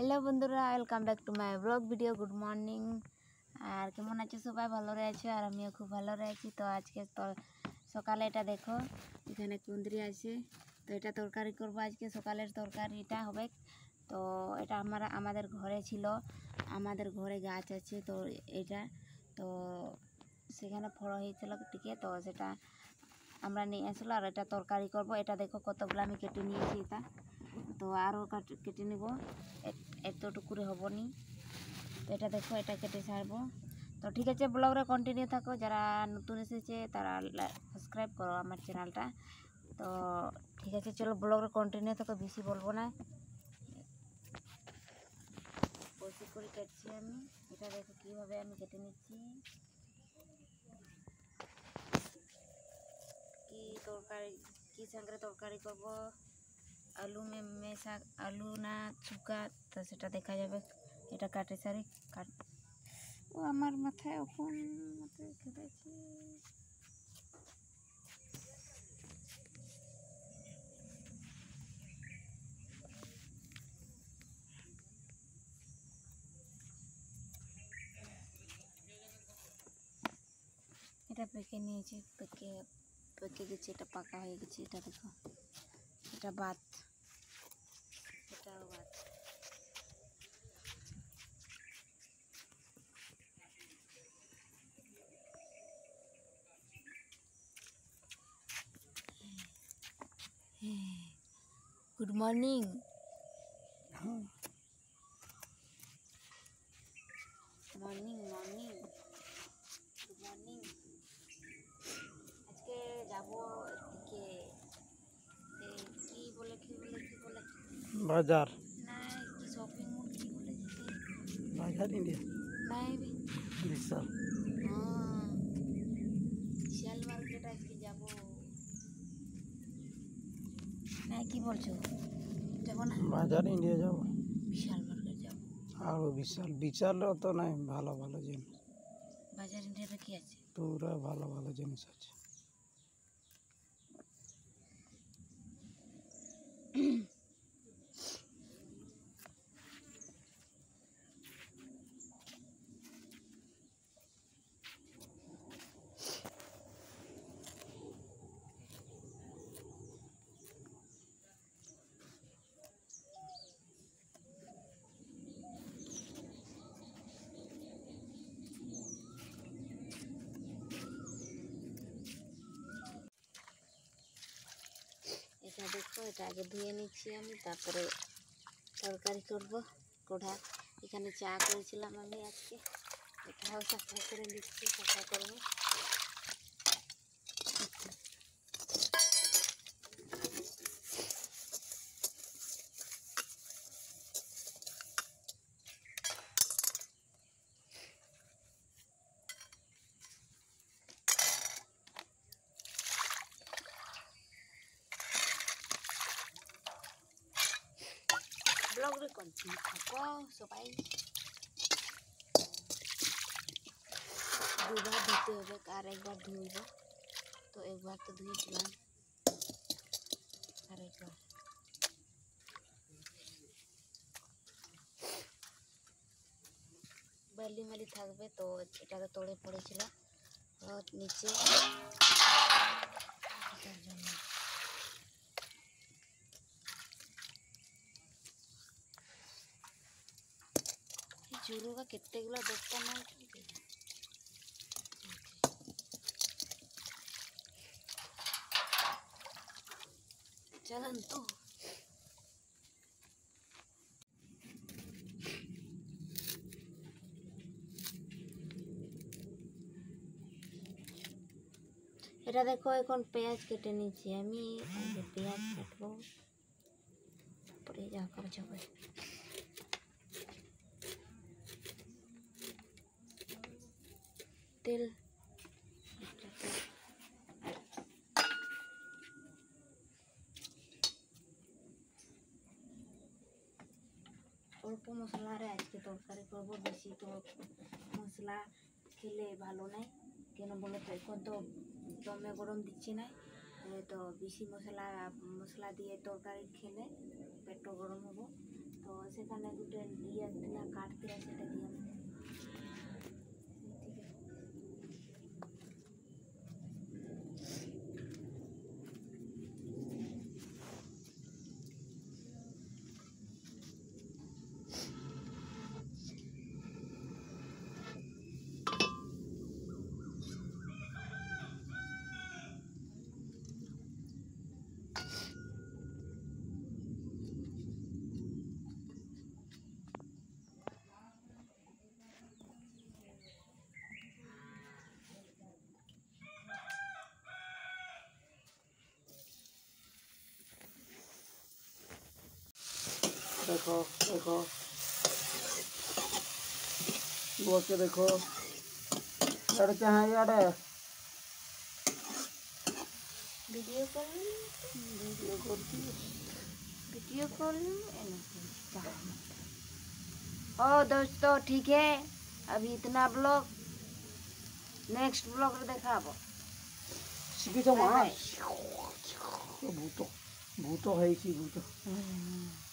Hello বন্ধুরা, welcome back to my blog video. Good morning. আর কেমন আছো সবাই? ভালো রয়েছে আর আমিও খুব ভালো রয়েছি। তো আজকে তো সকালে এটা দেখো, এখানে কুঁদরি আছে। তো এটা তরকারি করবো আজকে। সকালের তরকারিটা হবে। তো এটা আমাদের ঘরে ছিল, আমাদের ঘরে গাছ আছে। তো এটা তো সেখানে ফল হয়েছিল টিকে, তো সেটা আমরা নিয়ে আসলো আর এটা তরকারি করব। এটা দেখো কতগুলো আমি কেটে নিয়েছি। এটা তো আরও কেটে নেব, এতটুকুরে হবনি। তো এটা দেখো, এটা কেটে ছাড়বো। তো ঠিক আছে, ব্লগটা কন্টিনিউ থাকো। যারা নতুন এসেছে তারা সাবস্ক্রাইব করো আমার চ্যানেলটা। তো ঠিক আছে, চলো ব্লগটা কন্টিনিউ থাকো, বেশি বলবো না। বেশি করে কেটছি আমি। এটা দেখো কীভাবে আমি কেটে নিচ্ছি। কি তরকারি, কি সঙ্গে তরকারি করব, আলু মেশা, আলু না চুকা, তো সেটা দেখা যাবে। এটা কাটে সারি ও আমার মাথায় এখন মাথায় খেতেছি। এটা পেকে নিয়েছি, পেকে গেছে, এটা পাকা হয়ে গেছে। এটা দেখো, এটা ভাত, এটাও ভাত। Good morning. Morning morning good morning. আজকে যাবো এদিকে, কি বলে বাজার না, কি শপিং মল কি বলে বাজার ইন্ডিয়া নাই বিশাল বিশাল মার্কেট আজকে যাবো না, কি বলছো? যাবো না, বাজার ইন্ডিয়া যাব। বিশাল মার্কেট যাবো। আরো বিশাল বিশাল তো নাই, ভালো ভালো জিনিস। বাজার ইন্ডিয়াতে কি আছে? পুরা ভালো ভালো জিনিস আছে। এটা দেখো, এটা আগে ধুয়ে নিচ্ছি আমি, তারপরে তরকারি করব। কোঠা এখানে চা করেছিলাম আমি আজকে, এটাও সাফা করে নিচ্ছি, সাফা করবো। ব্লগরে কন্টিনিউ থাকো সবাই। দুবার ধুতে হবে, আর একবার ধুইব। তো একবার তো ধুয়েছিলাম, আর একবার। বালি মালি থাকবে, তো এটাকে তোড়ে পড়েছিল নিচে, এটার জন্য। চুলুকা কেতেগুলো দেখতে না চলেন তো। এটা দেখো, এখন পেঁয়াজ কেটে নিচ্ছি আমি। আগে পেঁয়াজ কাটবো, তারপরে যা কাজ হবে। তেল, অল্প মশলারে আজকে তরকারি করবো। বেশি তো মশলা খেলে ভালো নাই, কেন বলো তো? এখন তো দমে গরম দিচ্ছি না, তো বেশি মশলা দিয়ে তরকারি খেলে পেটও গরম হবো। তো সেখানে দুটো ইয়ে না কাটতে সেটা দিয়ে देखो देखो वो के देखो यार क्या है यार वीडियो कॉल ओ दोस्तों ठीक है अभी इतना ब्लॉग नेक्स्ट ब्लॉग देखा शिकी तो मार भूतो भूतो है इसी भूतो